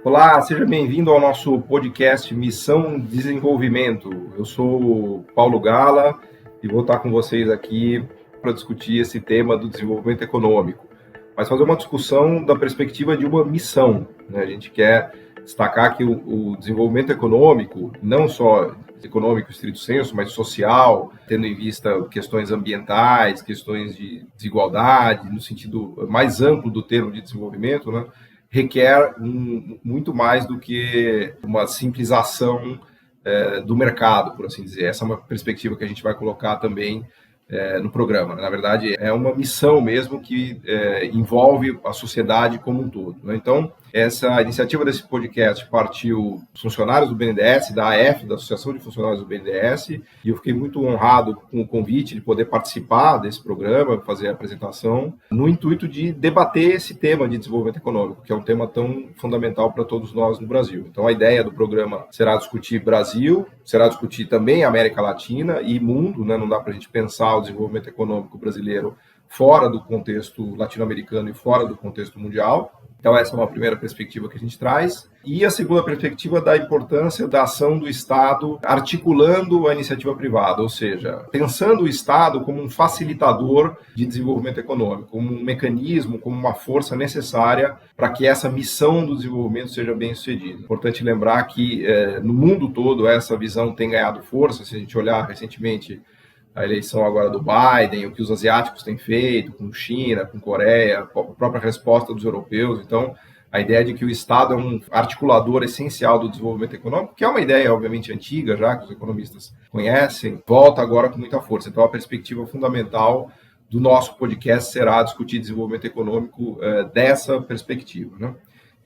Olá, seja bem-vindo ao nosso podcast Missão Desenvolvimento. Eu sou o Paulo Gala e vou estar com vocês aqui para discutir esse tema do desenvolvimento econômico, mas fazer uma discussão da perspectiva de uma missão, né? A gente quer destacar que o desenvolvimento econômico, não só econômico estrito senso, mas social, tendo em vista questões ambientais, questões de desigualdade, no sentido mais amplo do termo de desenvolvimento, né? Requer muito mais do que uma simples ação do mercado, por assim dizer. Essa é uma perspectiva que a gente vai colocar também no programa. Na verdade, é uma missão mesmo que envolve a sociedade como um todo, né? Então, essa iniciativa desse podcast partiu dos funcionários do BNDES, da AF, da Associação de Funcionários do BNDES, e eu fiquei muito honrado com o convite de poder participar desse programa, fazer a apresentação, no intuito de debater esse tema de desenvolvimento econômico, que é um tema tão fundamental para todos nós no Brasil. Então, a ideia do programa será discutir Brasil, será discutir também América Latina e mundo, né? Não dá para a gente pensar o desenvolvimento econômico brasileiro fora do contexto latino-americano e fora do contexto mundial. Então, essa é uma primeira perspectiva que a gente traz. E a segunda perspectiva da importância da ação do Estado articulando a iniciativa privada, ou seja, pensando o Estado como um facilitador de desenvolvimento econômico, como um mecanismo, como uma força necessária para que essa missão do desenvolvimento seja bem sucedida. Importante lembrar que no mundo todo essa visão tem ganhado força. Se a gente olhar recentemente a eleição agora do Biden, o que os asiáticos têm feito com China, com Coreia, a própria resposta dos europeus. Então, a ideia de que o Estado é um articulador essencial do desenvolvimento econômico, que é uma ideia, obviamente, antiga, já que os economistas conhecem, volta agora com muita força. Então, a perspectiva fundamental do nosso podcast será discutir desenvolvimento econômico dessa perspectiva, né?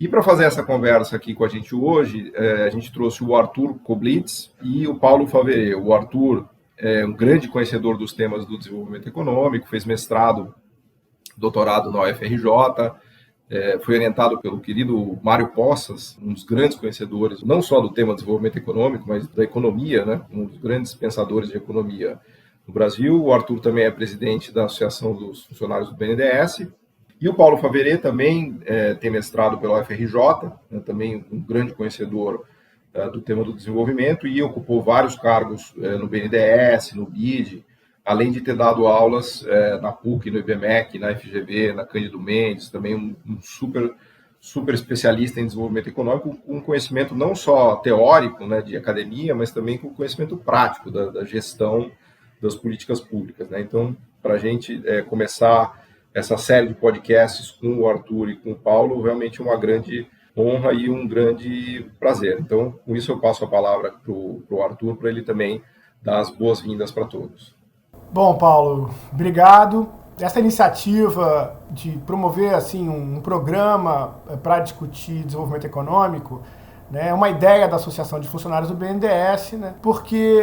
E para fazer essa conversa aqui com a gente hoje, a gente trouxe o Arthur Koblitz e o Paulo Faveret. O Arthur é um grande conhecedor dos temas do desenvolvimento econômico, fez mestrado, doutorado na UFRJ, foi orientado pelo querido Mário Poças, um dos grandes conhecedores, não só do tema desenvolvimento econômico, mas da economia, né? Um dos grandes pensadores de economia no Brasil. O Arthur também é presidente da Associação dos Funcionários do BNDES. E o Paulo Faveret também tem mestrado pela UFRJ, né? Também um grande conhecedor do tema do desenvolvimento, e ocupou vários cargos no BNDES, no BID, além de ter dado aulas na PUC, no IBMEC, na FGV, na Cândido Mendes, também um super especialista em desenvolvimento econômico, com conhecimento não só teórico, né, de academia, mas também com conhecimento prático da gestão das políticas públicas, né? Então, para a gente começar essa série de podcasts com o Arthur e com o Paulo, realmente uma grande honra e um grande prazer. Então, com isso eu passo a palavra para o Arthur, para ele também dar as boas-vindas para todos. Bom, Paulo, obrigado. Essa iniciativa de promover assim, um programa para discutir desenvolvimento econômico, né, é uma ideia da Associação de Funcionários do BNDES, né, porque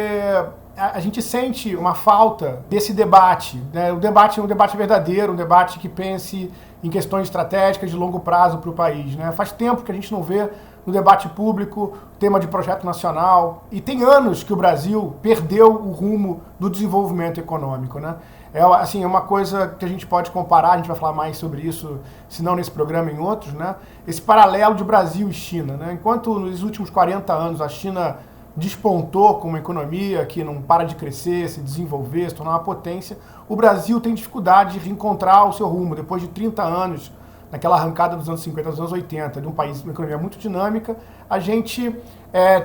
a gente sente uma falta desse debate, né, um debate verdadeiro, um debate que pense em questões estratégicas de longo prazo para o país, né? Faz tempo que a gente não vê no debate público o tema de projeto nacional, e tem anos que o Brasil perdeu o rumo do desenvolvimento econômico, né? É uma coisa que a gente pode comparar, a gente vai falar mais sobre isso, se não nesse programa, em outros, né? Esse paralelo de Brasil e China, né? Enquanto nos últimos 40 anos a China despontou como uma economia que não para de crescer, se desenvolver, se tornar uma potência, o Brasil tem dificuldade de reencontrar o seu rumo, depois de 30 anos, naquela arrancada dos anos 50, dos anos 80, de um país, uma economia muito dinâmica. A gente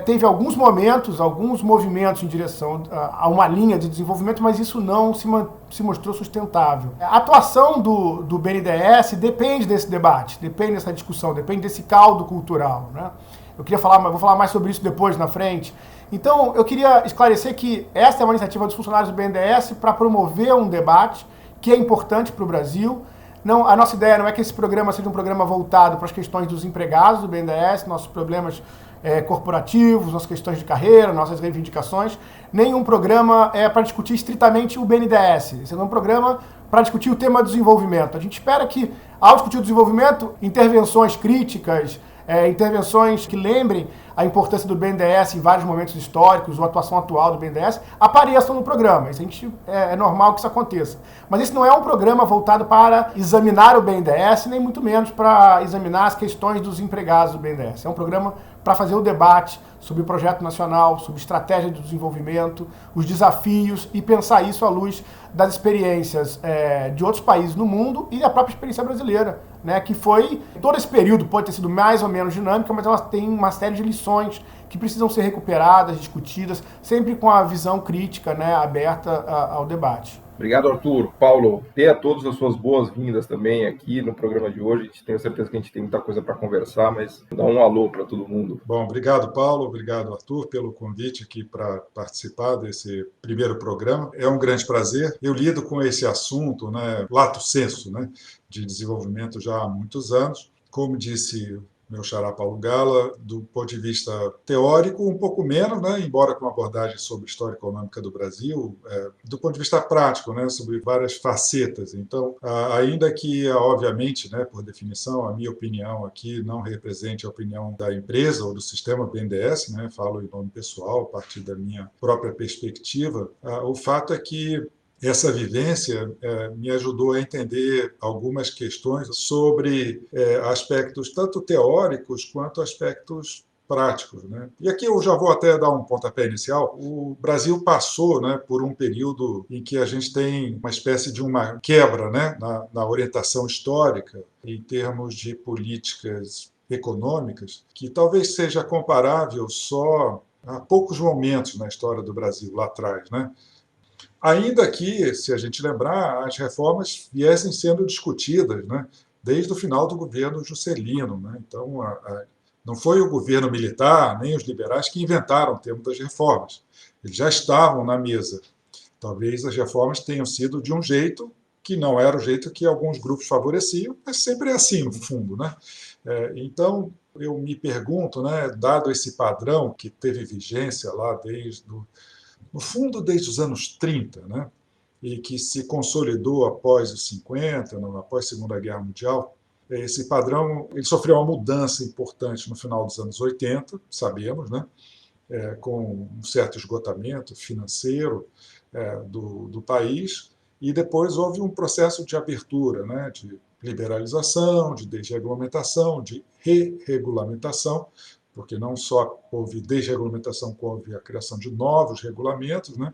teve alguns momentos, alguns movimentos em direção a uma linha de desenvolvimento, mas isso não se mostrou sustentável. A atuação do BNDES depende desse debate, depende dessa discussão, depende desse caldo cultural, né? Vou falar mais sobre isso depois, na frente. Então, eu queria esclarecer que essa é uma iniciativa dos funcionários do BNDES para promover um debate que é importante para o Brasil. Não, a nossa ideia não é que esse programa seja um programa voltado para as questões dos empregados do BNDES, nossos problemas corporativos, nossas questões de carreira, nossas reivindicações. Nenhum programa é para discutir estritamente o BNDES. Esse é um programa para discutir o tema do desenvolvimento. A gente espera que, ao discutir o desenvolvimento, intervenções críticas, intervenções que lembrem a importância do BNDES em vários momentos históricos, ou a atuação atual do BNDES, apareçam no programa. É normal que isso aconteça. Mas esse não é um programa voltado para examinar o BNDES, nem muito menos para examinar as questões dos empregados do BNDES. É um programa para fazer o debate sobre o projeto nacional, sobre estratégia de desenvolvimento, os desafios e pensar isso à luz das experiências de outros países no mundo e da própria experiência brasileira, né, que foi, todo esse período pode ter sido mais ou menos dinâmica, mas ela tem uma série de lições que precisam ser recuperadas, discutidas, sempre com a visão crítica, né, aberta ao debate. Obrigado, Arthur. Paulo, dê a todos as suas boas-vindas também aqui no programa de hoje. Tenho certeza que a gente tem muita coisa para conversar, mas dá um alô para todo mundo. Bom, obrigado, Paulo. Obrigado, Arthur, pelo convite aqui para participar desse primeiro programa. É um grande prazer. Eu lido com esse assunto, né, lato sensu, né, de desenvolvimento já há muitos anos. Como disse meu xará Paulo Gala, do ponto de vista teórico, um pouco menos, né, embora com uma abordagem sobre história econômica do Brasil, do ponto de vista prático, né, sobre várias facetas. Então, ainda que, obviamente, né, por definição, a minha opinião aqui não represente a opinião da empresa ou do sistema BNDES, né, falo em nome pessoal, a partir da minha própria perspectiva, o fato é que essa vivência me ajudou a entender algumas questões sobre aspectos tanto teóricos quanto aspectos práticos, né? E aqui eu já vou até dar um pontapé inicial. O Brasil passou, né, por um período em que a gente tem uma espécie de uma quebra, né, na orientação histórica em termos de políticas econômicas, que talvez seja comparável só a poucos momentos na história do Brasil lá atrás, né? Ainda que, se a gente lembrar, as reformas viessem sendo discutidas, né, desde o final do governo Juscelino, né? Então, não foi o governo militar, nem os liberais que inventaram o termo das reformas. Eles já estavam na mesa. Talvez as reformas tenham sido de um jeito que não era o jeito que alguns grupos favoreciam, mas sempre é assim, no fundo, né? Então, eu me pergunto, né, dado esse padrão que teve vigência lá no fundo, desde os anos 30, né, e que se consolidou após os 50, após a Segunda Guerra Mundial, esse padrão ele sofreu uma mudança importante no final dos anos 80, sabemos, né, com um certo esgotamento financeiro do país, e depois houve um processo de abertura, né, de liberalização, de desregulamentação, de re-regulamentação, porque não só houve desregulamentação, como houve a criação de novos regulamentos, né?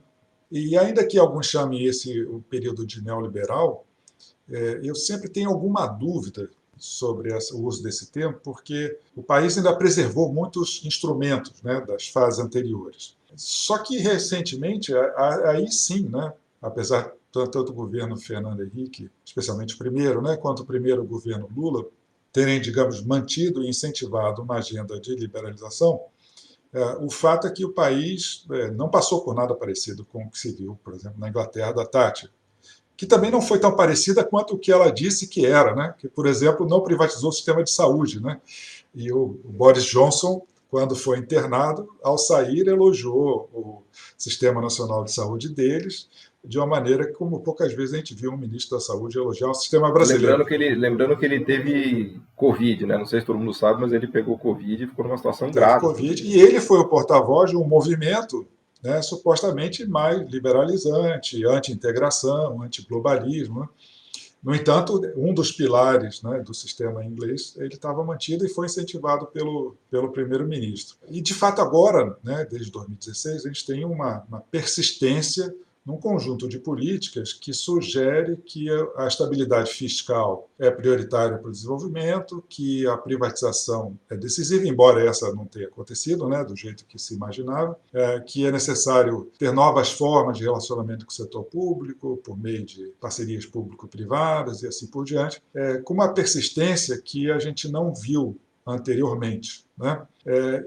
E ainda que alguns chamem esse o período de neoliberal, eu sempre tenho alguma dúvida sobre o uso desse termo, porque o país ainda preservou muitos instrumentos, né, das fases anteriores. Só que, recentemente, aí sim, né, apesar tanto do governo Fernando Henrique, especialmente o primeiro, né, quanto o primeiro governo Lula, terem, digamos, mantido e incentivado uma agenda de liberalização, o fato é que o país não passou por nada parecido com o que se viu, por exemplo, na Inglaterra da Thatcher, que também não foi tão parecida quanto o que ela disse que era, né? Que, por exemplo, não privatizou o sistema de saúde, né? E o Boris Johnson, quando foi internado, ao sair, elogiou o Sistema Nacional de Saúde deles, de uma maneira que, como poucas vezes a gente viu um ministro da Saúde elogiar o sistema brasileiro. Lembrando que ele teve Covid, né? Não sei se todo mundo sabe, mas ele pegou Covid e ficou numa situação grave. Covid, e ele foi o porta-voz de um movimento, né, supostamente mais liberalizante, anti-integração, anti-globalismo, né? No entanto, um dos pilares, né, do sistema inglês ele estava mantido e foi incentivado pelo primeiro-ministro. E, de fato, agora, né, desde 2016, a gente tem uma persistência num conjunto de políticas que sugere que a estabilidade fiscal é prioritária para o desenvolvimento, que a privatização é decisiva, embora essa não tenha acontecido, né, do jeito que se imaginava, que é necessário ter novas formas de relacionamento com o setor público, por meio de parcerias público-privadas e assim por diante, com uma persistência que a gente não viu anteriormente, né?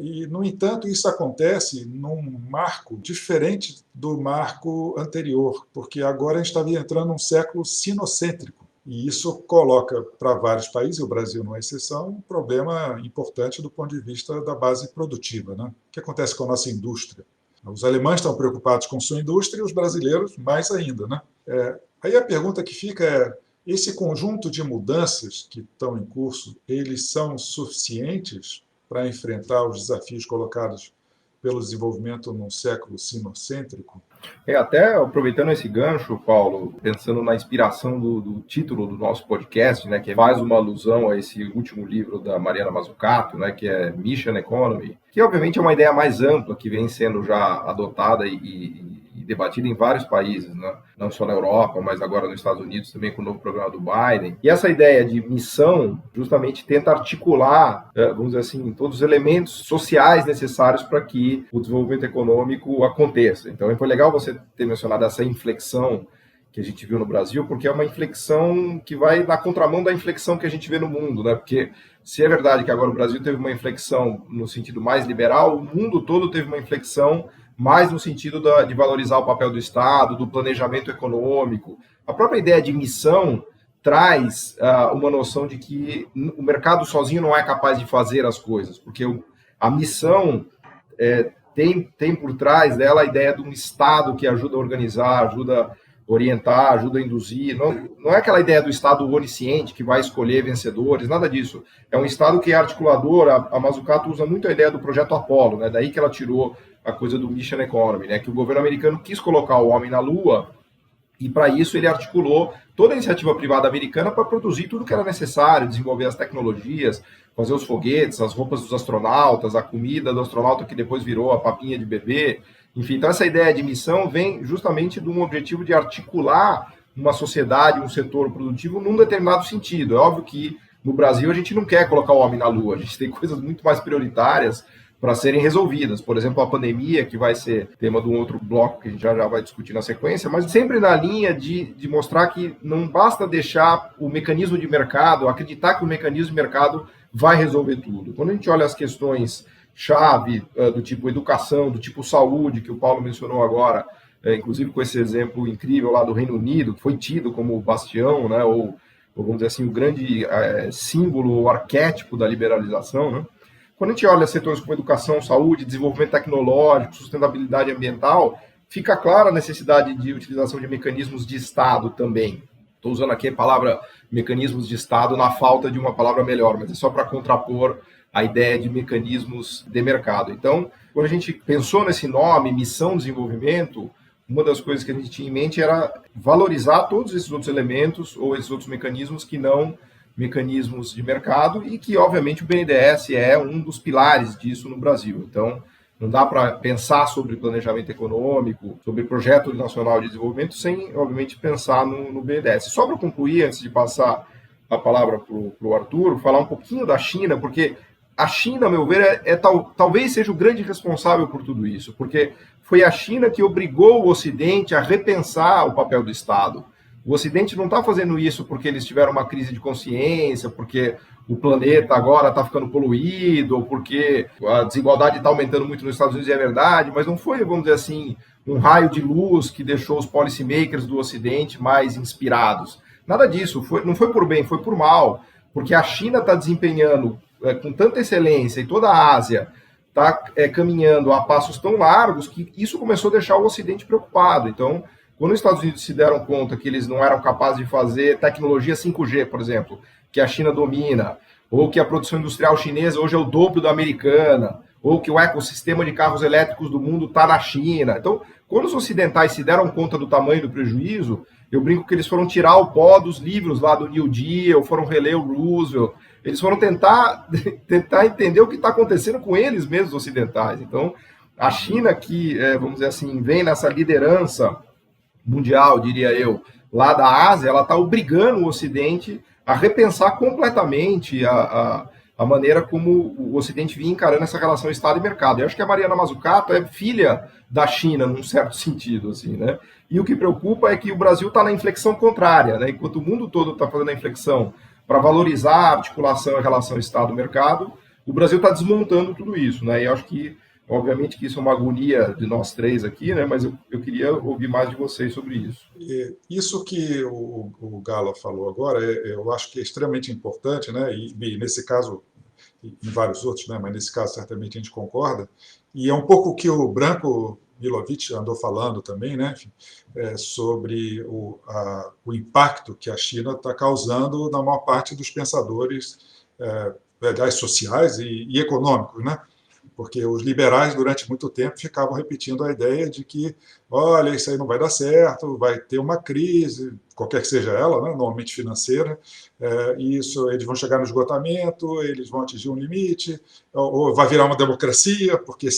E, no entanto, isso acontece num marco diferente do marco anterior, porque agora a gente está entrando num século sinocêntrico, e isso coloca para vários países, e o Brasil não é exceção, um problema importante do ponto de vista da base produtiva, né? O que acontece com a nossa indústria? Os alemães estão preocupados com sua indústria e os brasileiros mais ainda, né? Aí a pergunta que fica é: esse conjunto de mudanças que estão em curso, eles são suficientes para enfrentar os desafios colocados pelo desenvolvimento num século sinocêntrico? Até aproveitando esse gancho, Paulo, pensando na inspiração do título do nosso podcast, né, que faz uma alusão a esse último livro da Mariana Mazzucato, né, que é Mission Economy, que obviamente é uma ideia mais ampla, que vem sendo já adotada e debatida em vários países, né? Não só na Europa, mas agora nos Estados Unidos também com o novo programa do Biden. E essa ideia de missão justamente tenta articular, vamos dizer assim, todos os elementos sociais necessários para que o desenvolvimento econômico aconteça. Então foi legal você ter mencionado essa inflexão que a gente viu no Brasil, porque é uma inflexão que vai na contramão da inflexão que a gente vê no mundo, né? Porque se é verdade que agora o Brasil teve uma inflexão no sentido mais liberal, o mundo todo teve uma inflexão mais no sentido de valorizar o papel do Estado, do planejamento econômico. A própria ideia de missão traz uma noção de que o mercado sozinho não é capaz de fazer as coisas, porque a missão tem por trás dela a ideia de um Estado que ajuda a organizar, ajuda a orientar, ajuda a induzir. Não é aquela ideia do Estado onisciente que vai escolher vencedores, nada disso. É um Estado que é articulador. A Mazzucato usa muito a ideia do projeto Apollo, né? Daí que ela tirou a coisa do Mission Economy, né? Que o governo americano quis colocar o homem na Lua e, para isso, ele articulou toda a iniciativa privada americana para produzir tudo que era necessário, desenvolver as tecnologias, fazer os foguetes, as roupas dos astronautas, a comida do astronauta que depois virou a papinha de bebê. Enfim, então essa ideia de missão vem justamente de um objetivo de articular uma sociedade, um setor produtivo num determinado sentido. É óbvio que no Brasil a gente não quer colocar o homem na Lua, a gente tem coisas muito mais prioritárias para serem resolvidas. Por exemplo, a pandemia, que vai ser tema de um outro bloco que a gente já vai discutir na sequência, mas sempre na linha de mostrar que não basta deixar o mecanismo de mercado, acreditar que o mecanismo de mercado vai resolver tudo. Quando a gente olha as questões chave do tipo educação, do tipo saúde, que o Paulo mencionou agora, inclusive com esse exemplo incrível lá do Reino Unido, que foi tido como o bastião, né, ou vamos dizer assim, o grande símbolo, o arquétipo da liberalização, né? Quando a gente olha setores como educação, saúde, desenvolvimento tecnológico, sustentabilidade ambiental, fica clara a necessidade de utilização de mecanismos de Estado também. Estou usando aqui a palavra mecanismos de Estado na falta de uma palavra melhor, mas é só para contrapor a ideia de mecanismos de mercado. Então, quando a gente pensou nesse nome, missão desenvolvimento, uma das coisas que a gente tinha em mente era valorizar todos esses outros elementos ou esses outros mecanismos que não mecanismos de mercado e que, obviamente, o BNDES é um dos pilares disso no Brasil. Então, não dá para pensar sobre planejamento econômico, sobre projeto nacional de desenvolvimento, sem, obviamente, pensar no BNDES. Só para concluir, antes de passar a palavra para o Arthur, falar um pouquinho da China, porque a China, a meu ver, talvez seja o grande responsável por tudo isso, porque foi a China que obrigou o Ocidente a repensar o papel do Estado. O Ocidente não está fazendo isso porque eles tiveram uma crise de consciência, porque o planeta agora está ficando poluído, ou porque a desigualdade está aumentando muito nos Estados Unidos, e é verdade, mas não foi, vamos dizer assim, um raio de luz que deixou os policymakers do Ocidente mais inspirados. Nada disso, não foi por bem, foi por mal, porque a China está desempenhando com tanta excelência e toda a Ásia está caminhando a passos tão largos que isso começou a deixar o Ocidente preocupado. Então, quando os Estados Unidos se deram conta que eles não eram capazes de fazer tecnologia 5G, por exemplo, que a China domina, ou que a produção industrial chinesa hoje é o dobro da americana, ou que o ecossistema de carros elétricos do mundo está na China. Então, quando os ocidentais se deram conta do tamanho do prejuízo, eu brinco que eles foram tirar o pó dos livros lá do New Deal, foram reler o Roosevelt, eles foram tentar entender o que está acontecendo com eles mesmos ocidentais. Então, a China que, vamos dizer assim, vem nessa liderança mundial, diria eu, lá da Ásia, ela está obrigando o Ocidente a repensar completamente a maneira como o Ocidente vinha encarando essa relação Estado e mercado. Eu acho que a Mariana Mazzucato é filha da China, num certo sentido, assim, né? E o que preocupa é que o Brasil está na inflexão contrária, né? Enquanto o mundo todo está fazendo a inflexão para valorizar a articulação em relação Estado-mercado, o Brasil está desmontando tudo isso, né? E eu acho que, obviamente, que isso é uma agonia de nós três aqui, né? Mas eu queria ouvir mais de vocês sobre isso. Isso que o Gala falou agora, eu acho que é extremamente importante, né? E nesse caso, em vários outros, né? Mas nesse caso certamente a gente concorda. E é um pouco o que o Branko Milovic andou falando também, né? Sobre o impacto que a China está causando na maior parte dos pensadores, aliás, sociais e econômicos, né? Porque os liberais, durante muito tempo, ficavam repetindo a ideia de que, olha, isso aí não vai dar certo, vai ter uma crise, qualquer que seja ela, né, normalmente financeira, e isso, eles vão chegar no esgotamento, eles vão atingir um limite, ou vai virar uma democracia, porque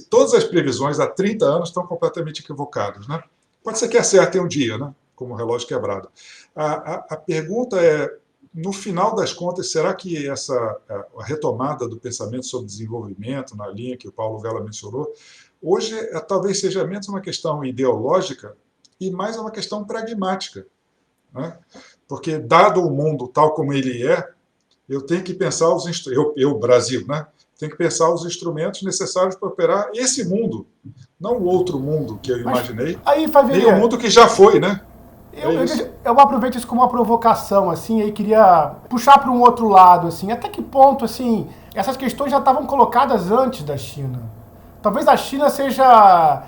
todas as previsões há 30 anos estão completamente equivocadas, né? Pode ser que acertem um dia, né, como um relógio quebrado. A pergunta é, no final das contas, será que a retomada do pensamento sobre desenvolvimento, na linha que o Paulo Gala mencionou, hoje talvez seja menos uma questão ideológica e mais uma questão pragmática, né? Porque, dado o mundo tal como ele é, eu tenho que pensar Brasil, né? Tenho que pensar os instrumentos necessários para operar esse mundo, não o outro mundo que eu imaginei, nem o mundo que já foi, né? Eu aproveito isso como uma provocação, assim, e queria puxar para um outro lado, assim, até que ponto, assim, essas questões já estavam colocadas antes da China. Talvez a China seja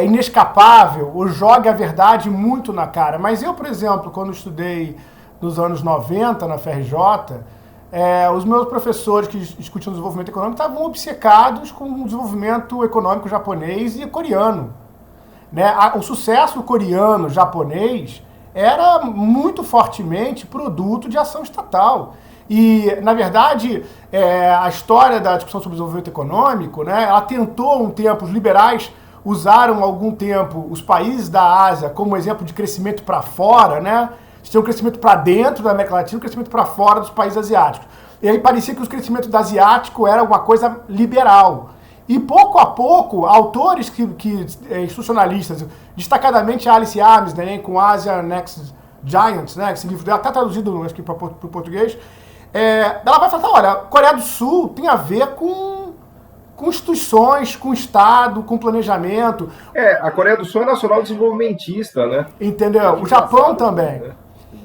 inescapável ou jogue a verdade muito na cara, mas eu, por exemplo, quando estudei nos anos 90 na FRJ, os meus professores que discutiam desenvolvimento econômico estavam obcecados com o desenvolvimento econômico japonês e coreano, né? O sucesso coreano, japonês, era muito fortemente produto de ação estatal. E, na verdade, a história da discussão sobre desenvolvimento econômico, né, ela tentou um tempo, os liberais usaram algum tempo os países da Ásia como exemplo de crescimento para fora, né? Tinha um crescimento para dentro da América Latina e um crescimento para fora dos países asiáticos. E aí parecia que o crescimento do asiático era uma coisa liberal. E pouco a pouco, autores institucionalistas, destacadamente Alice Armstrong, né, com Asia Next Giants, né, esse livro dela está traduzido acho que para o português, ela vai falar, olha, a Coreia do Sul tem a ver com instituições, com Estado, com planejamento. A Coreia do Sul é nacional desenvolvimentista, né? Entendeu? O Japão também. Né?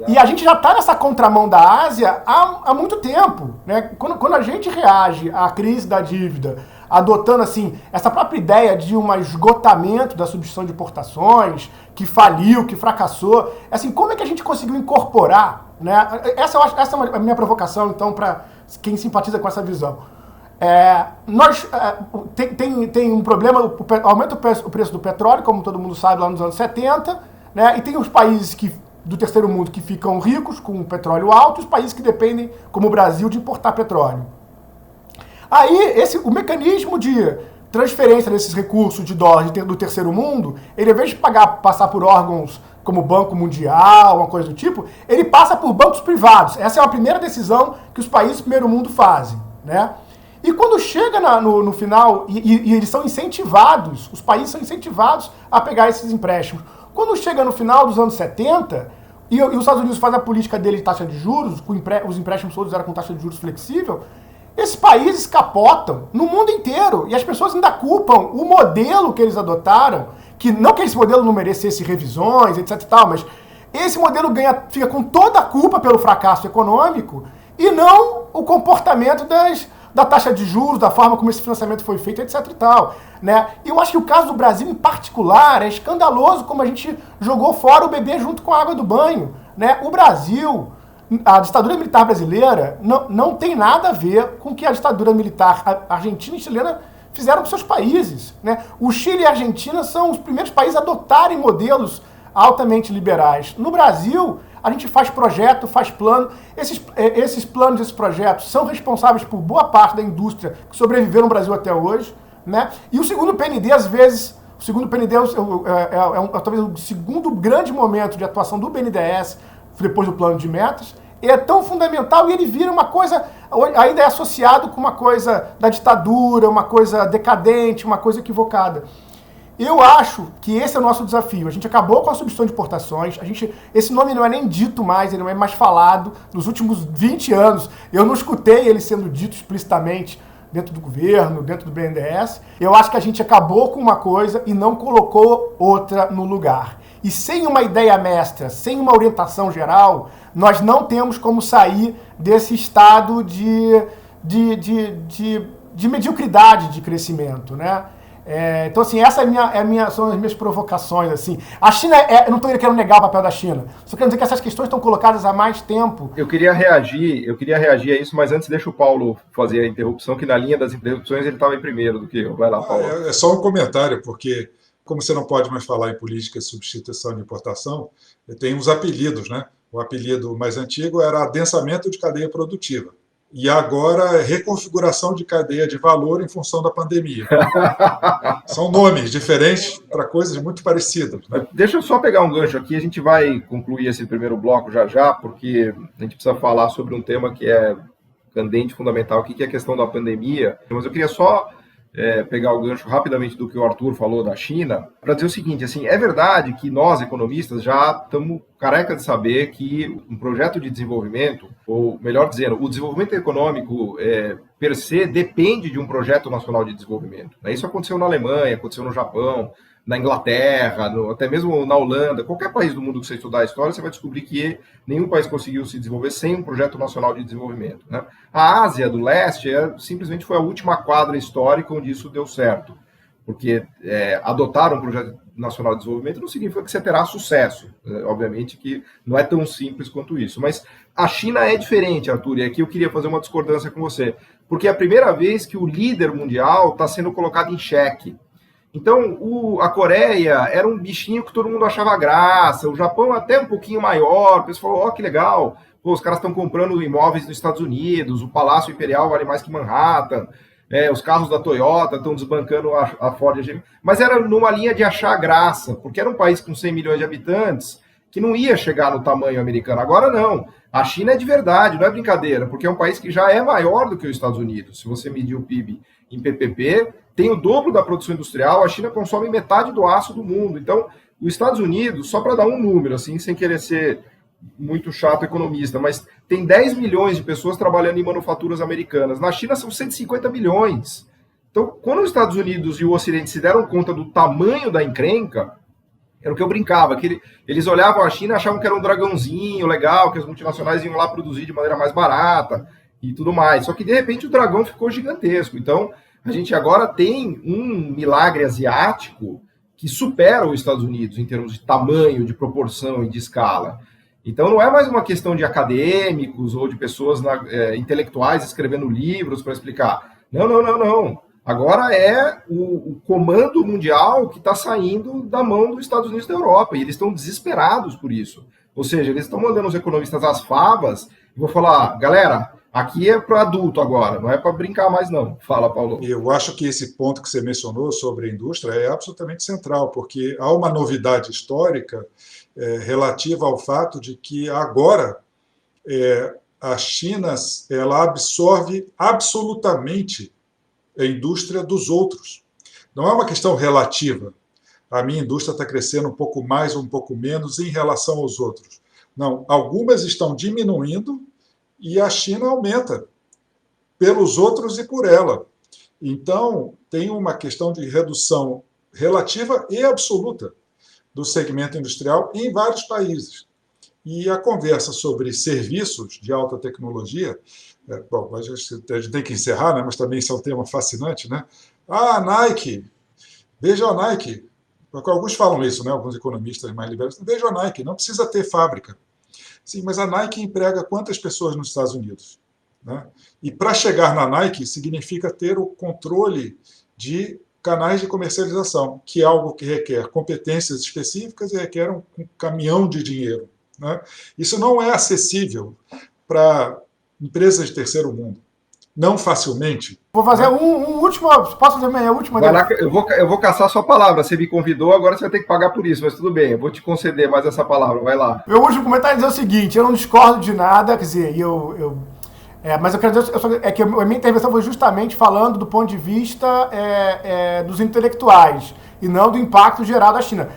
E a gente já está nessa contramão da Ásia há muito tempo, né? Quando a gente reage à crise da dívida, adotando assim essa própria ideia de um esgotamento da substituição de importações, que faliu, que fracassou, assim, como é que a gente conseguiu incorporar, né? Essa é a minha provocação, então, para quem simpatiza com essa visão. Tem um problema, aumenta o preço do petróleo, como todo mundo sabe, lá nos anos 70, né? E tem os países do terceiro mundo que ficam ricos com o petróleo alto, e os países que dependem, como o Brasil, de importar petróleo. Aí, o mecanismo de transferência desses recursos de dólar do terceiro mundo, ele, ao invés de passar por órgãos como o Banco Mundial, uma coisa do tipo, ele passa por bancos privados. Essa é a primeira decisão que os países do primeiro mundo fazem, né? E quando chega no final, e eles são incentivados, os países são incentivados a pegar esses empréstimos. Quando chega no final dos anos 70, e os Estados Unidos fazem a política dele de taxa de juros, os empréstimos todos eram com taxa de juros flexível, esses países capotam no mundo inteiro. E as pessoas ainda culpam o modelo que eles adotaram, que não que esse modelo não merecesse revisões, etc e tal, mas esse modelo fica com toda a culpa pelo fracasso econômico e não o comportamento da taxa de juros, da forma como esse financiamento foi feito, etc e tal, né? E eu acho que o caso do Brasil, em particular, é escandaloso como a gente jogou fora o bebê junto com a água do banho, né? O Brasil, a ditadura militar brasileira não tem nada a ver com o que a ditadura militar argentina e chilena fizeram com seus países, né? O Chile e a Argentina são os primeiros países a adotarem modelos altamente liberais. No Brasil, a gente faz projeto, faz plano. Esses planos, esses projetos são responsáveis por boa parte da indústria que sobreviveu no Brasil até hoje, né? E o segundo PND, às vezes, talvez o segundo grande momento de atuação do BNDES, depois do plano de metas, é tão fundamental e ele vira uma coisa, ainda é associado com uma coisa da ditadura, uma coisa decadente, uma coisa equivocada. Eu acho que esse é o nosso desafio. A gente acabou com a substituição de importações, esse nome não é nem dito mais, ele não é mais falado. Nos últimos 20 anos, eu não escutei ele sendo dito explicitamente dentro do governo, dentro do BNDES. Eu acho que a gente acabou com uma coisa e não colocou outra no lugar. E sem uma ideia mestra, sem uma orientação geral, nós não temos como sair desse estado de mediocridade de crescimento, né? Então, assim, essa são as minhas provocações, assim. A China, eu não estou querendo negar o papel da China, só quero dizer que essas questões estão colocadas há mais tempo. Eu queria reagir a isso, mas antes deixa o Paulo fazer a interrupção, que na linha das interrupções ele estava em primeiro do que eu. Vai lá, Paulo. É só um comentário, porque como você não pode mais falar em política de substituição de importação, tem uns apelidos, né? O apelido mais antigo era adensamento de cadeia produtiva. E agora é reconfiguração de cadeia de valor em função da pandemia. São nomes diferentes para coisas muito parecidas, né? Deixa eu só pegar um gancho aqui, a gente vai concluir esse primeiro bloco já, porque a gente precisa falar sobre um tema que é candente, fundamental aqui, que é a questão da pandemia. Mas eu queria só pegar o gancho rapidamente do que o Arthur falou da China, para dizer o seguinte, assim, é verdade que nós, economistas, já estamos careca de saber que um projeto de desenvolvimento, ou melhor dizendo, o desenvolvimento econômico per se depende de um projeto nacional de desenvolvimento. Isso aconteceu na Alemanha, aconteceu no Japão, na Inglaterra, até mesmo na Holanda, qualquer país do mundo que você estudar a história, você vai descobrir que nenhum país conseguiu se desenvolver sem um projeto nacional de desenvolvimento, né? A Ásia do Leste simplesmente foi a última quadra histórica onde isso deu certo, porque adotar um projeto nacional de desenvolvimento não significa que você terá sucesso. Obviamente que não é tão simples quanto isso, mas a China é diferente, Arthur, e aqui eu queria fazer uma discordância com você, porque é a primeira vez que o líder mundial está sendo colocado em xeque. Então, a Coreia era um bichinho que todo mundo achava graça, o Japão até um pouquinho maior, o pessoal falou, que legal, os caras estão comprando imóveis nos Estados Unidos, o Palácio Imperial vale mais que Manhattan, os carros da Toyota estão desbancando a Ford, mas era numa linha de achar graça, porque era um país com 100 milhões de habitantes que não ia chegar no tamanho americano. Agora não, a China é de verdade, não é brincadeira, porque é um país que já é maior do que os Estados Unidos. Se você medir o PIB em PPP, tem o dobro da produção industrial, a China consome metade do aço do mundo. Então, os Estados Unidos, só para dar um número, assim, sem querer ser muito chato economista, mas tem 10 milhões de pessoas trabalhando em manufaturas americanas. Na China são 150 milhões. Então, quando os Estados Unidos e o Ocidente se deram conta do tamanho da encrenca, era o que eu brincava, que eles olhavam a China e achavam que era um dragãozinho legal, que as multinacionais iam lá produzir de maneira mais barata e tudo mais. Só que, de repente, o dragão ficou gigantesco. Então, a gente agora tem um milagre asiático que supera os Estados Unidos em termos de tamanho, de proporção e de escala. Então, não é mais uma questão de acadêmicos ou de pessoas intelectuais escrevendo livros para explicar. Não. Agora é o comando mundial que está saindo da mão dos Estados Unidos e da Europa, e eles estão desesperados por isso. Ou seja, eles estão mandando os economistas às favas e vou falar, galera, aqui é para adulto agora, não é para brincar mais não. Fala, Paulo. Eu acho que esse ponto que você mencionou sobre a indústria é absolutamente central, porque há uma novidade histórica relativa ao fato de que agora a China ela absorve absolutamente a indústria dos outros. Não é uma questão relativa. A minha indústria está crescendo um pouco mais ou um pouco menos em relação aos outros. Não, algumas estão diminuindo e a China aumenta pelos outros e por ela. Então, tem uma questão de redução relativa e absoluta do segmento industrial em vários países. E a conversa sobre serviços de alta tecnologia, bom, a gente tem que encerrar, né, mas também isso é um tema fascinante, né? Ah, Nike, veja a Nike. Alguns falam isso, né, alguns economistas mais liberais, veja a Nike, não precisa ter fábrica. Sim, mas a Nike emprega quantas pessoas nos Estados Unidos? Né? E para chegar na Nike significa ter o controle de canais de comercialização, que é algo que requer competências específicas e requer um caminhão de dinheiro. Né? Isso não é acessível para empresas de terceiro mundo. Não facilmente. Vou fazer um último. Posso fazer a última? Vai lá, eu vou caçar a sua palavra. Você me convidou, agora você vai ter que pagar por isso, mas tudo bem, eu vou te conceder mais essa palavra. Vai lá. Meu último comentário é dizer o seguinte: eu não discordo de nada, quer dizer, mas eu quero dizer que a minha intervenção foi justamente falando do ponto de vista dos intelectuais e não do impacto gerado à China.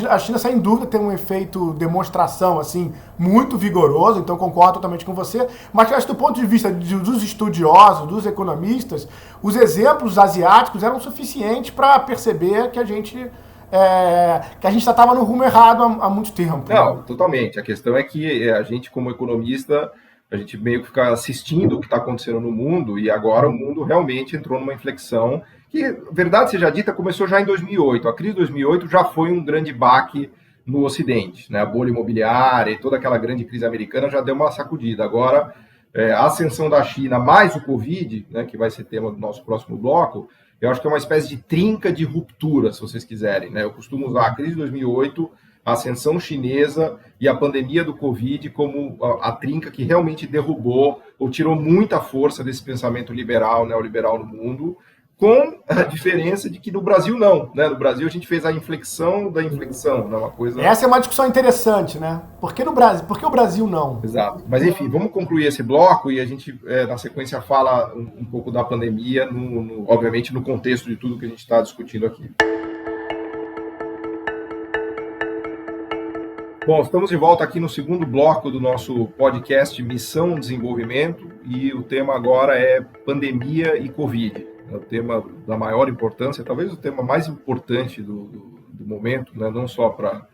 A China, sem dúvida, tem um efeito demonstração assim, muito vigoroso, então concordo totalmente com você, mas acho que do ponto de vista dos estudiosos, dos economistas, os exemplos asiáticos eram suficientes para perceber que a gente já estava no rumo errado há muito tempo. Não, totalmente. A questão é que a gente, como economista, a gente meio que fica assistindo o que está acontecendo no mundo, e agora o mundo realmente entrou numa inflexão Que, verdade seja dita, começou já em 2008. A crise de 2008 já foi um grande baque no Ocidente, né? A bolha imobiliária e toda aquela grande crise americana já deu uma sacudida. Agora, a ascensão da China mais o Covid, né, que vai ser tema do nosso próximo bloco, eu acho que é uma espécie de trinca de ruptura, se vocês quiserem, né? Eu costumo usar a crise de 2008, a ascensão chinesa e a pandemia do Covid como a trinca que realmente derrubou ou tirou muita força desse pensamento liberal, neoliberal no mundo, com a diferença de que no Brasil não, né? No Brasil a gente fez a inflexão da inflexão, né? Uma coisa... Essa é uma discussão interessante, né? Por que no Brasil? Por que o Brasil não? Exato. Mas enfim, vamos concluir esse bloco e a gente, na sequência, fala um pouco da pandemia, obviamente no contexto de tudo que a gente está discutindo aqui. Bom, estamos de volta aqui no segundo bloco do nosso podcast Missão Desenvolvimento e o tema agora é pandemia e Covid. É o tema da maior importância, talvez o tema mais importante do momento, né? Não só para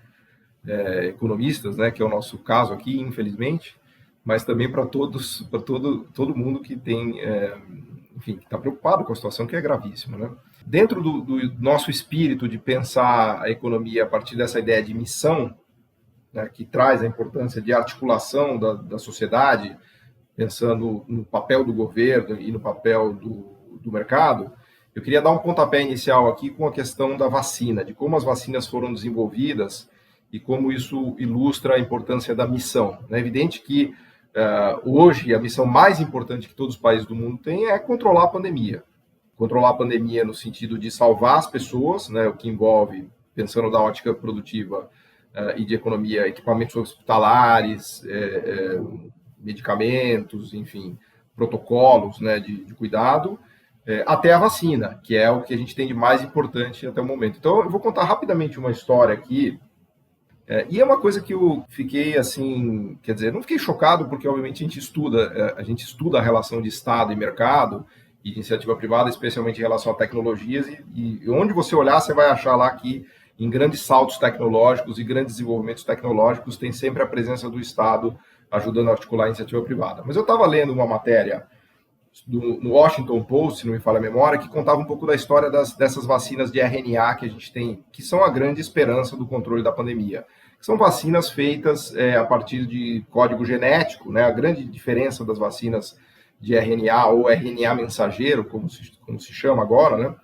economistas, né, que é o nosso caso aqui, infelizmente, mas também para todo mundo que tem, enfim, que está preocupado com a situação que é gravíssima, né? Dentro do nosso espírito de pensar a economia a partir dessa ideia de missão, né, que traz a importância de articulação da sociedade, pensando no papel do governo e no papel do mercado, eu queria dar um pontapé inicial aqui com a questão da vacina, de como as vacinas foram desenvolvidas e como isso ilustra a importância da missão. É evidente que hoje a missão mais importante que todos os países do mundo têm é controlar a pandemia. Controlar a pandemia no sentido de salvar as pessoas, né, o que envolve, pensando da ótica produtiva e de economia, equipamentos hospitalares, medicamentos, enfim, protocolos, né, de cuidado, até a vacina, que é o que a gente tem de mais importante até o momento. Então, eu vou contar rapidamente uma história aqui, e é uma coisa que eu fiquei, assim, quer dizer, não fiquei chocado, porque, obviamente, a gente estuda a relação de Estado e mercado, e de iniciativa privada, especialmente em relação a tecnologias, e onde você olhar, você vai achar lá que, em grandes saltos tecnológicos e grandes desenvolvimentos tecnológicos, tem sempre a presença do Estado ajudando a articular a iniciativa privada. Mas eu estava lendo uma matéria no Washington Post, se não me falha a memória, que contava um pouco da história dessas vacinas de RNA que a gente tem, que são a grande esperança do controle da pandemia. São vacinas feitas a partir de código genético, né? A grande diferença das vacinas de RNA ou RNA mensageiro, como se chama agora, né?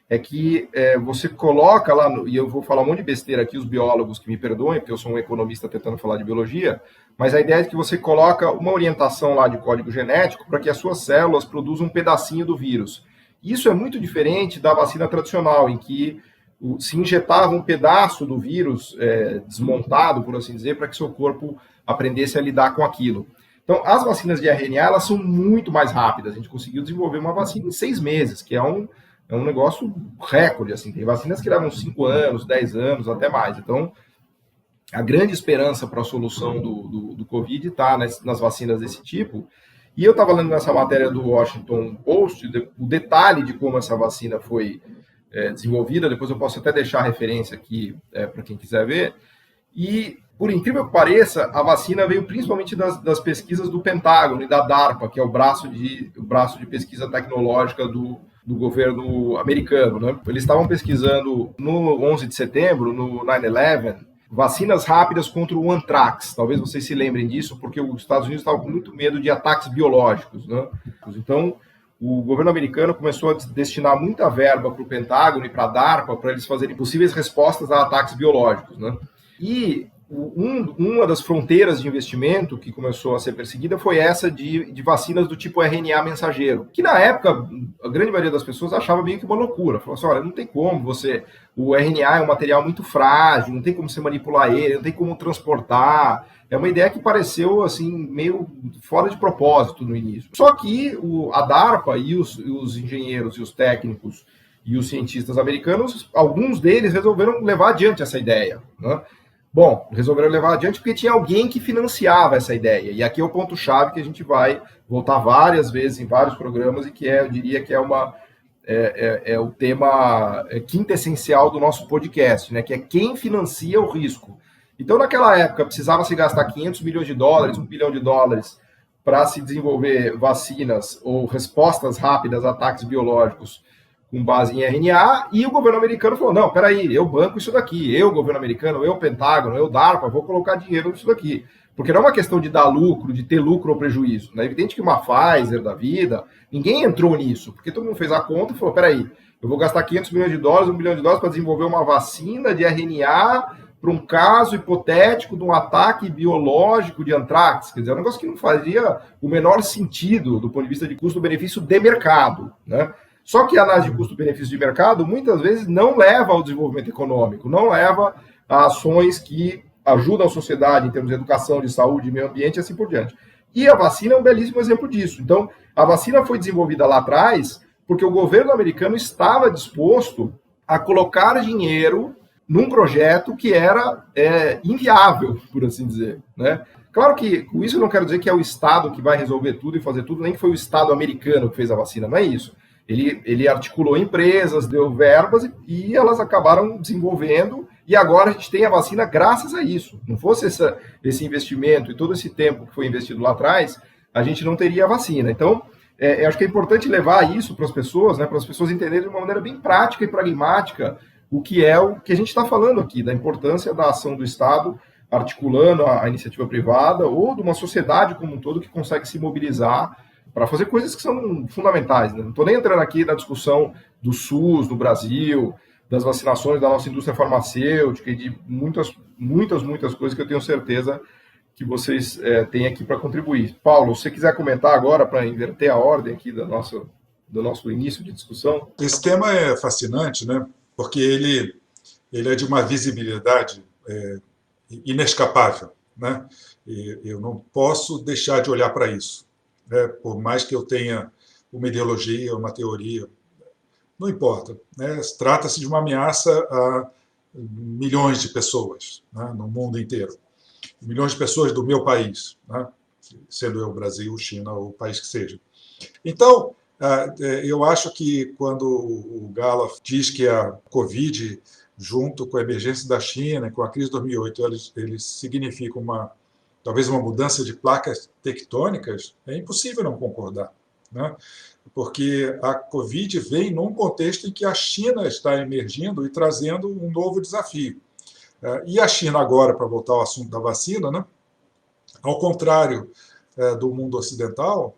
É que você coloca lá, e eu vou falar um monte de besteira aqui, os biólogos que me perdoem, porque eu sou um economista tentando falar de biologia, mas a ideia é que você coloca uma orientação lá de código genético para que as suas células produzam um pedacinho do vírus. Isso é muito diferente da vacina tradicional, em que se injetava um pedaço do vírus desmontado, por assim dizer, para que seu corpo aprendesse a lidar com aquilo. Então, as vacinas de RNA, elas são muito mais rápidas. A gente conseguiu desenvolver uma vacina em 6 meses, que é um negócio recorde, assim. Tem vacinas que levam 5 anos, 10 anos, até mais. Então, a grande esperança para a solução do Covid está nas vacinas desse tipo. E eu estava lendo nessa matéria do Washington Post o detalhe de como essa vacina foi desenvolvida. Depois eu posso até deixar a referência aqui para quem quiser ver. E, por incrível que pareça, a vacina veio principalmente das pesquisas do Pentágono e da DARPA, que é o braço de pesquisa tecnológica do governo americano, né? Eles estavam pesquisando no 11 de setembro, no 9/11, vacinas rápidas contra o anthrax. Talvez vocês se lembrem disso, porque os Estados Unidos estavam com muito medo de ataques biológicos, né? Então, o governo americano começou a destinar muita verba para o Pentágono e para a DARPA para eles fazerem possíveis respostas a ataques biológicos, né? E uma das fronteiras de investimento que começou a ser perseguida foi essa de vacinas do tipo RNA mensageiro, que na época a grande maioria das pessoas achava meio que uma loucura. Falou assim, olha, não tem como o RNA é um material muito frágil, não tem como você manipular ele, não tem como transportar. É uma ideia que pareceu assim meio fora de propósito no início. Só que a DARPA e os engenheiros e os técnicos e os cientistas americanos, alguns deles resolveram levar adiante essa ideia, né? Bom, resolveram levar adiante porque tinha alguém que financiava essa ideia. E aqui é o ponto-chave que a gente vai voltar várias vezes em vários programas e que eu diria que é o tema quintessencial do nosso podcast, né? Que é quem financia o risco. Então, naquela época, precisava se gastar 500 milhões de dólares, 1 bilhão de dólares para se desenvolver vacinas ou respostas rápidas a ataques biológicos com base em RNA, e o governo americano falou, não, peraí, eu banco isso daqui, eu, governo americano, eu, Pentágono, eu, DARPA, vou colocar dinheiro nisso daqui. Porque não é uma questão de dar lucro, de ter lucro ou prejuízo. É evidente que uma Pfizer da vida, ninguém entrou nisso, porque todo mundo fez a conta e falou, peraí, eu vou gastar 500 milhões de dólares, 1 bilhão de dólares para desenvolver uma vacina de RNA para um caso hipotético de um ataque biológico de antrax. Quer dizer, é um negócio que não fazia o menor sentido do ponto de vista de custo-benefício de mercado, né? Só que a análise de custo-benefício de mercado muitas vezes não leva ao desenvolvimento econômico, não leva a ações que ajudam a sociedade em termos de educação, de saúde, de meio ambiente e assim por diante. E a vacina é um belíssimo exemplo disso. Então, a vacina foi desenvolvida lá atrás porque o governo americano estava disposto a colocar dinheiro num projeto que era inviável, por assim dizer, né? Claro que com isso eu não quero dizer que é o Estado que vai resolver tudo e fazer tudo, nem que foi o Estado americano que fez a vacina, não é isso. Ele articulou empresas, deu verbas e elas acabaram desenvolvendo, e agora a gente tem a vacina graças a isso. Não fosse esse investimento e todo esse tempo que foi investido lá atrás, a gente não teria a vacina. Então, eu acho que é importante levar isso para as pessoas, né, para as pessoas entenderem de uma maneira bem prática e pragmática o que a gente está falando aqui, da importância da ação do Estado articulando a iniciativa privada ou de uma sociedade como um todo que consegue se mobilizar para fazer coisas que são fundamentais, né? Não estou nem entrando aqui na discussão do SUS no Brasil, das vacinações da nossa indústria farmacêutica e de muitas coisas que eu tenho certeza que vocês têm aqui para contribuir. Paulo, se você quiser comentar agora para inverter a ordem aqui do nosso início de discussão. Esse tema é fascinante, né? Porque ele é de uma visibilidade inescapável, né? E eu não posso deixar de olhar para isso, né? Por mais que eu tenha uma ideologia, uma teoria, não importa, né? Trata-se de uma ameaça a milhões de pessoas, né? No mundo inteiro. Milhões de pessoas do meu país, né? Sendo eu Brasil, China ou o país que seja. Então, eu acho que quando o Gala diz que a Covid, junto com a emergência da China, com a crise de 2008, eles significam talvez uma mudança de placas tectônicas, é impossível não concordar, né? Porque a Covid vem num contexto em que a China está emergindo e trazendo um novo desafio. E a China agora, para voltar ao assunto da vacina, né? Ao contrário do mundo ocidental,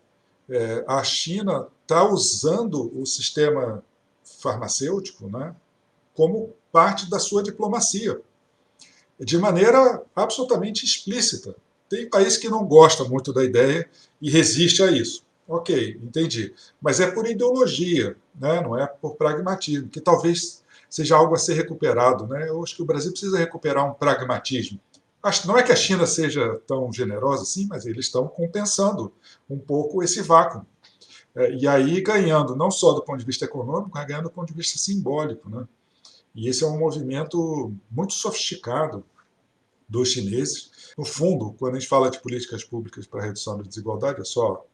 a China está usando o sistema farmacêutico, né, como parte da sua diplomacia, de maneira absolutamente explícita. Tem país que não gosta muito da ideia e resiste a isso. Ok, entendi. Mas é por ideologia, né, não é por pragmatismo, que talvez seja algo a ser recuperado, né? Eu acho que o Brasil precisa recuperar um pragmatismo. Não é que a China seja tão generosa assim, mas eles estão compensando um pouco esse vácuo. E aí ganhando, não só do ponto de vista econômico, mas ganhando do ponto de vista simbólico, né? E esse é um movimento muito sofisticado dos chineses. No fundo, quando a gente fala de políticas públicas para a redução da desigualdade, é só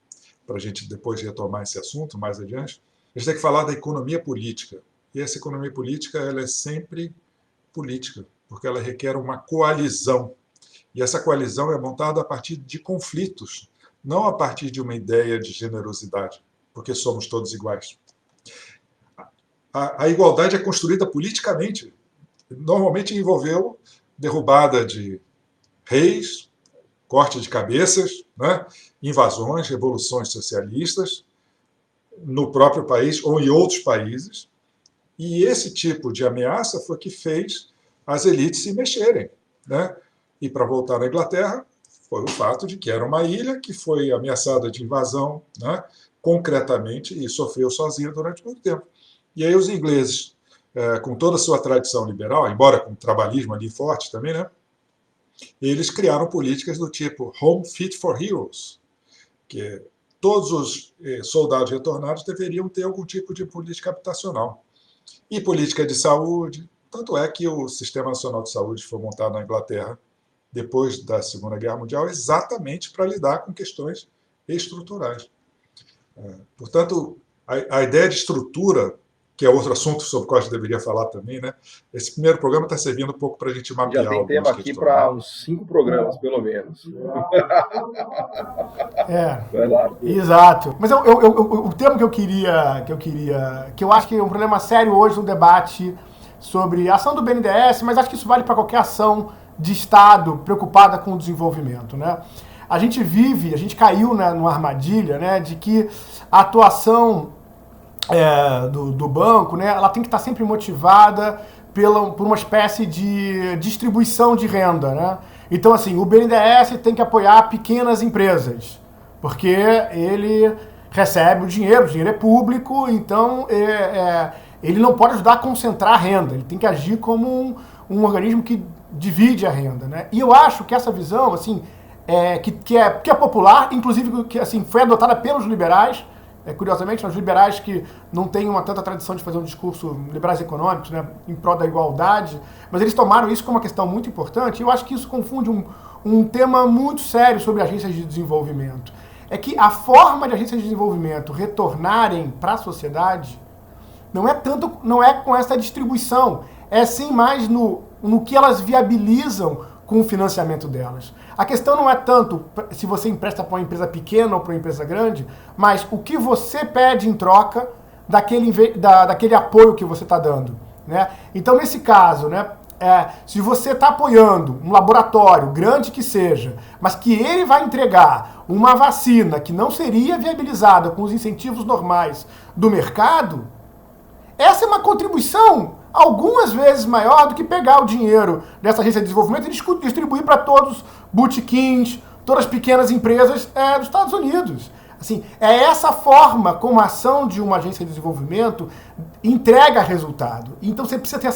para a gente depois retomar esse assunto mais adiante, a gente tem que falar da economia política. E essa economia política ela é sempre política, porque ela requer uma coalizão. E essa coalizão é montada a partir de conflitos, não a partir de uma ideia de generosidade, porque somos todos iguais. A igualdade é construída politicamente. Normalmente envolveu derrubada de reis, corte de cabeças, né? Invasões, revoluções socialistas no próprio país ou em outros países. E esse tipo de ameaça foi que fez as elites se mexerem, né? E para voltar à Inglaterra, foi o fato de que era uma ilha que foi ameaçada de invasão, né, concretamente, e sofreu sozinha durante muito tempo. E aí os ingleses, com toda a sua tradição liberal, embora com trabalhismo ali forte também, né, eles criaram políticas do tipo Home Fit for Heroes, que todos os soldados retornados deveriam ter algum tipo de política habitacional. E política de saúde, tanto é que o Sistema Nacional de Saúde foi montado na Inglaterra depois da Segunda Guerra Mundial, exatamente para lidar com questões estruturais. Portanto, a ideia de estrutura que é outro assunto sobre o qual a gente deveria falar também, né? Esse primeiro programa está servindo um pouco para a gente mapear. Já tem tema aqui para uns 5 programas, pelo menos. Vai lá. Exato. Mas o tema que eu acho que é um problema sério hoje no debate sobre a ação do BNDES, mas acho que isso vale para qualquer ação de Estado preocupada com o desenvolvimento, né? A gente caiu numa armadilha, né, de que a atuação do banco, né, ela tem que estar sempre motivada por uma espécie de distribuição de renda, né? Então, assim, o BNDES tem que apoiar pequenas empresas, porque ele recebe o dinheiro é público, então ele não pode ajudar a concentrar a renda, ele tem que agir como um organismo que divide a renda, né? E eu acho que essa visão, assim, que é popular, inclusive que assim, foi adotada pelos liberais, curiosamente, os liberais que não têm uma tanta tradição de fazer um discurso liberais econômicos, né, em prol da igualdade, mas eles tomaram isso como uma questão muito importante, e eu acho que isso confunde um tema muito sério sobre agências de desenvolvimento. É que a forma de agências de desenvolvimento retornarem para a sociedade não é com essa distribuição, é sim mais no que elas viabilizam com o financiamento delas. A questão não é tanto se você empresta para uma empresa pequena ou para uma empresa grande, mas o que você pede em troca daquele apoio que você está dando, né? Então, nesse caso, né, se você está apoiando um laboratório, grande que seja, mas que ele vai entregar uma vacina que não seria viabilizada com os incentivos normais do mercado, essa é uma contribuição algumas vezes maior do que pegar o dinheiro dessa agência de desenvolvimento e distribuir para todos os botequins, todas as pequenas empresas dos Estados Unidos. Assim, é essa forma como a ação de uma agência de desenvolvimento entrega resultado. Então você precisa ter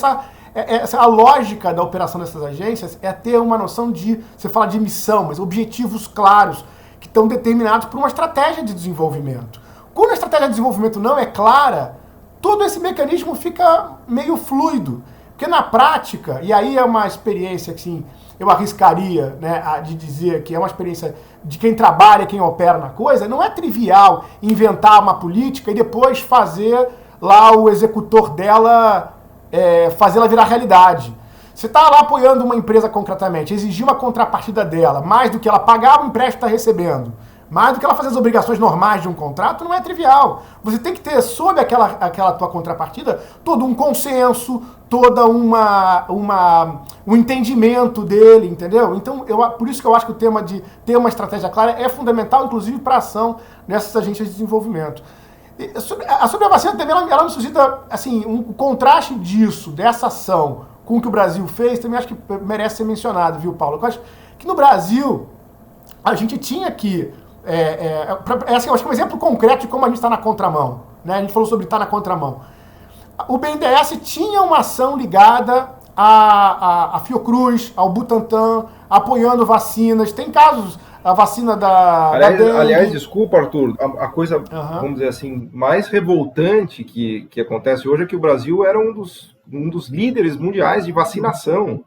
a lógica da operação dessas agências é ter uma noção você fala de missão, mas objetivos claros que estão determinados por uma estratégia de desenvolvimento. Quando a estratégia de desenvolvimento não é clara, todo esse mecanismo fica meio fluido. Porque na prática, e aí é uma experiência que assim, eu arriscaria, né, de dizer que é uma experiência de quem trabalha, quem opera na coisa, não é trivial inventar uma política e depois fazer lá o executor dela, fazê-la virar realidade. Você está lá apoiando uma empresa concretamente, exigir uma contrapartida dela, mais do que ela pagar o empréstimo que está recebendo, mais do que ela fazer as obrigações normais de um contrato, não é trivial. Você tem que ter, sob aquela tua contrapartida, todo um consenso, toda um entendimento dele, entendeu? Então, por isso que eu acho que o tema de ter uma estratégia clara é fundamental, inclusive para a ação nessas agências de desenvolvimento. Sobre a vacina também, ela me suscita, assim, um contraste dessa ação com o que o Brasil fez, também acho que merece ser mencionado, viu, Paulo? Eu acho que no Brasil, a gente tinha que assim, eu acho que é um exemplo concreto de como a gente está na contramão, né? A gente falou sobre estar na contramão. O BNDES tinha uma ação ligada à Fiocruz, ao Butantan, apoiando vacinas. Tem casos, a vacina da dengue. Aliás, desculpa, Arthur, a coisa, vamos dizer assim, mais revoltante que acontece hoje é que o Brasil era um dos líderes mundiais de vacinação.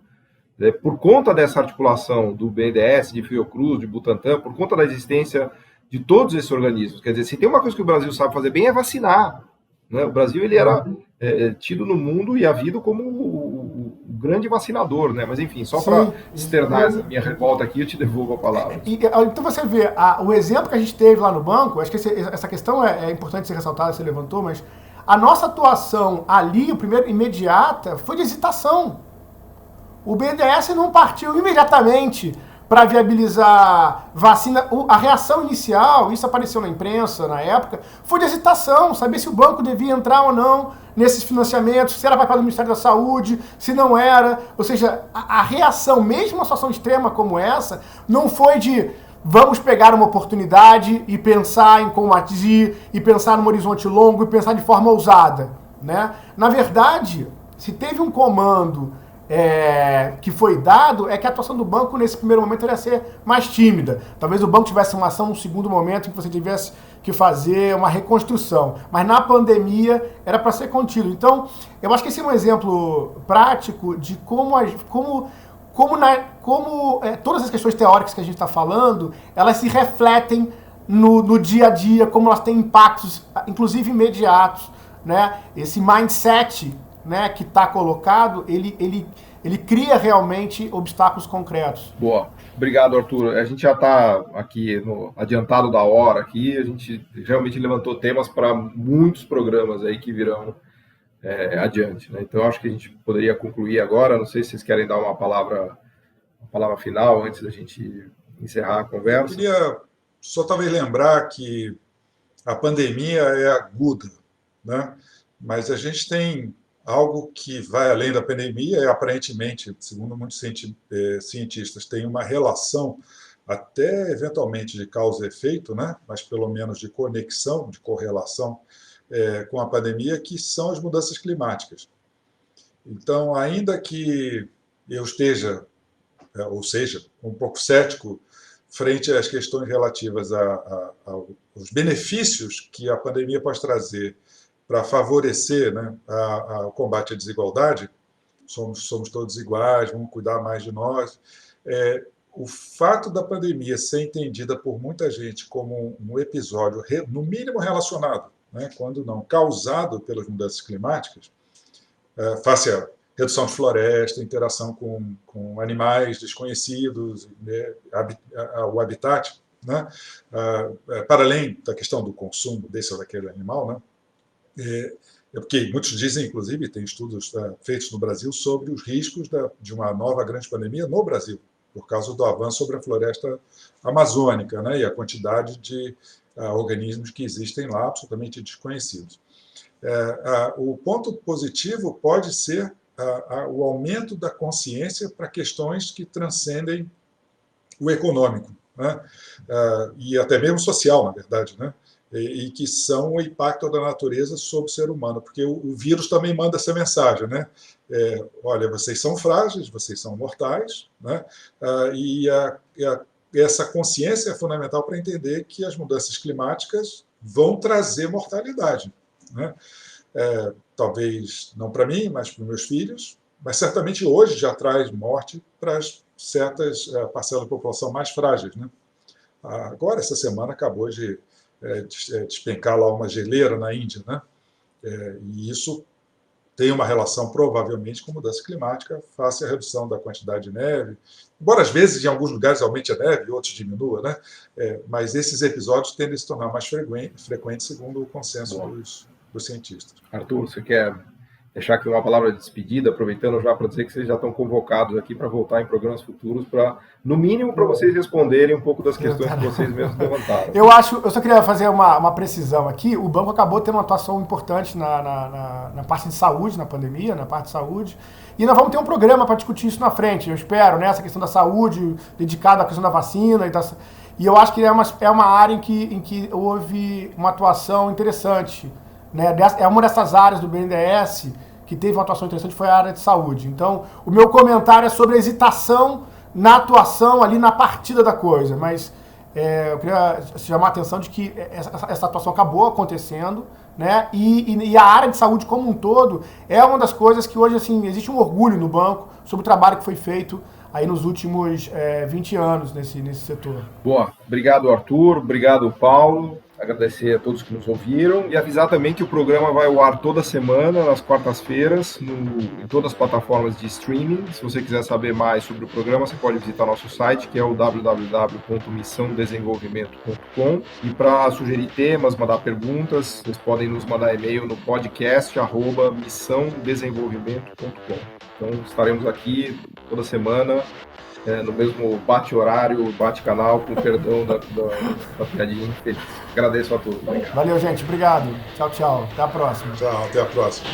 Por conta dessa articulação do BNDES, de Fiocruz, de Butantan, por conta da existência de todos esses organismos. Quer dizer, se tem uma coisa que o Brasil sabe fazer bem é vacinar, né? O Brasil ele era tido no mundo e havido como o grande vacinador, né? Mas enfim, só para externar essa minha revolta aqui, eu te devolvo a palavra. Então você vê, o exemplo que a gente teve lá no banco, acho que essa questão é importante ser ressaltada, você levantou, mas a nossa atuação ali, imediata, foi de hesitação. O BNDES não partiu imediatamente para viabilizar vacina. A reação inicial, isso apareceu na imprensa na época, foi de hesitação, saber se o banco devia entrar ou não nesses financiamentos, se era para o Ministério da Saúde, se não era. Ou seja, a reação, mesmo uma situação extrema como essa, não foi de vamos pegar uma oportunidade e pensar em como agir, e pensar num horizonte longo, e pensar de forma ousada, né? Na verdade, se teve um comando que foi dado, é que a atuação do banco nesse primeiro momento ia ser mais tímida. Talvez o banco tivesse uma ação num segundo momento em que você tivesse que fazer uma reconstrução. Mas na pandemia era para ser contido. Então, eu acho que esse é um exemplo prático de como todas as questões teóricas que a gente está falando, elas se refletem no dia a dia, como elas têm impactos, inclusive imediatos, né, esse mindset, né, que está colocado, ele cria realmente obstáculos concretos. Boa. Obrigado, Arthur. A gente já está aqui no adiantado da hora aqui, a gente realmente levantou temas para muitos programas aí que virão adiante, né? Então, acho que a gente poderia concluir agora. Não sei se vocês querem dar uma palavra final antes da gente encerrar a conversa. Eu queria só talvez lembrar que a pandemia é aguda, né? Mas a gente tem algo que vai além da pandemia e, aparentemente, segundo muitos cientistas, tem uma relação até eventualmente de causa e efeito, né? Mas pelo menos de conexão, de correlação com a pandemia, que são as mudanças climáticas. Então, ainda que eu esteja, ou seja, um pouco cético frente às questões relativas aos benefícios que a pandemia pode trazer para favorecer, né, o combate à desigualdade, somos todos iguais, vamos cuidar mais de nós. O fato da pandemia ser entendida por muita gente como um episódio, no mínimo relacionado, né, quando não causado pelas mudanças climáticas, face à redução de floresta, interação com animais desconhecidos, né, o habitat, né, para além da questão do consumo desse ou daquele animal, né, porque muitos dizem, inclusive, tem estudos feitos no Brasil sobre os riscos de uma nova grande pandemia no Brasil, por causa do avanço sobre a floresta amazônica, né, e a quantidade de organismos que existem lá, absolutamente desconhecidos. O ponto positivo pode ser o aumento da consciência para questões que transcendem o econômico, né, e até mesmo social, na verdade, né, e que são o impacto da natureza sobre o ser humano, porque o vírus também manda essa mensagem, né? Olha, vocês são frágeis, vocês são mortais, né? E essa consciência é fundamental para entender que as mudanças climáticas vão trazer mortalidade, né? Talvez não para mim, mas para os meus filhos, mas certamente hoje já traz morte para certas parcelas da população mais frágeis, né? Agora, essa semana, acabou de despencar lá uma geleira na Índia, né? E isso tem uma relação, provavelmente, com mudança climática, face à redução da quantidade de neve, embora às vezes em alguns lugares aumente a neve e outros diminua, né? Mas esses episódios tendem a se tornar mais frequentes, segundo o consenso dos cientistas. Arthur, você quer deixar aqui uma palavra de despedida, aproveitando já para dizer que vocês já estão convocados aqui para voltar em programas futuros, no mínimo para vocês responderem um pouco das questões que vocês mesmos levantaram. Eu só queria fazer uma precisão aqui. O banco acabou tendo uma atuação importante na parte de saúde, na pandemia, na parte de saúde, e nós vamos ter um programa para discutir isso na frente, eu espero, né? Essa questão da saúde, dedicada à questão da vacina, e eu acho que é uma área em que houve uma atuação interessante, né? É uma dessas áreas do BNDES que teve uma atuação interessante, foi a área de saúde. Então, o meu comentário é sobre a hesitação na atuação ali na partida da coisa, mas eu queria chamar a atenção de que essa atuação acabou acontecendo, né? E a área de saúde como um todo é uma das coisas que hoje, assim, existe um orgulho no banco sobre o trabalho que foi feito aí nos últimos 20 anos nesse setor. Boa, obrigado, Arthur, obrigado, Paulo. Agradecer a todos que nos ouviram e avisar também que o programa vai ao ar toda semana, nas quartas-feiras, em todas as plataformas de streaming. Se você quiser saber mais sobre o programa, você pode visitar nosso site, que é o www.missãodesenvolvimento.com. E para sugerir temas, mandar perguntas, vocês podem nos mandar e-mail no podcast@missãodesenvolvimento.com. Então, estaremos aqui toda semana, no mesmo bate-horário, bate-canal, com perdão da piadinha infeliz. Agradeço a todos. Obrigado. Valeu, gente. Obrigado. Tchau, tchau. Até a próxima. Tchau, até a próxima.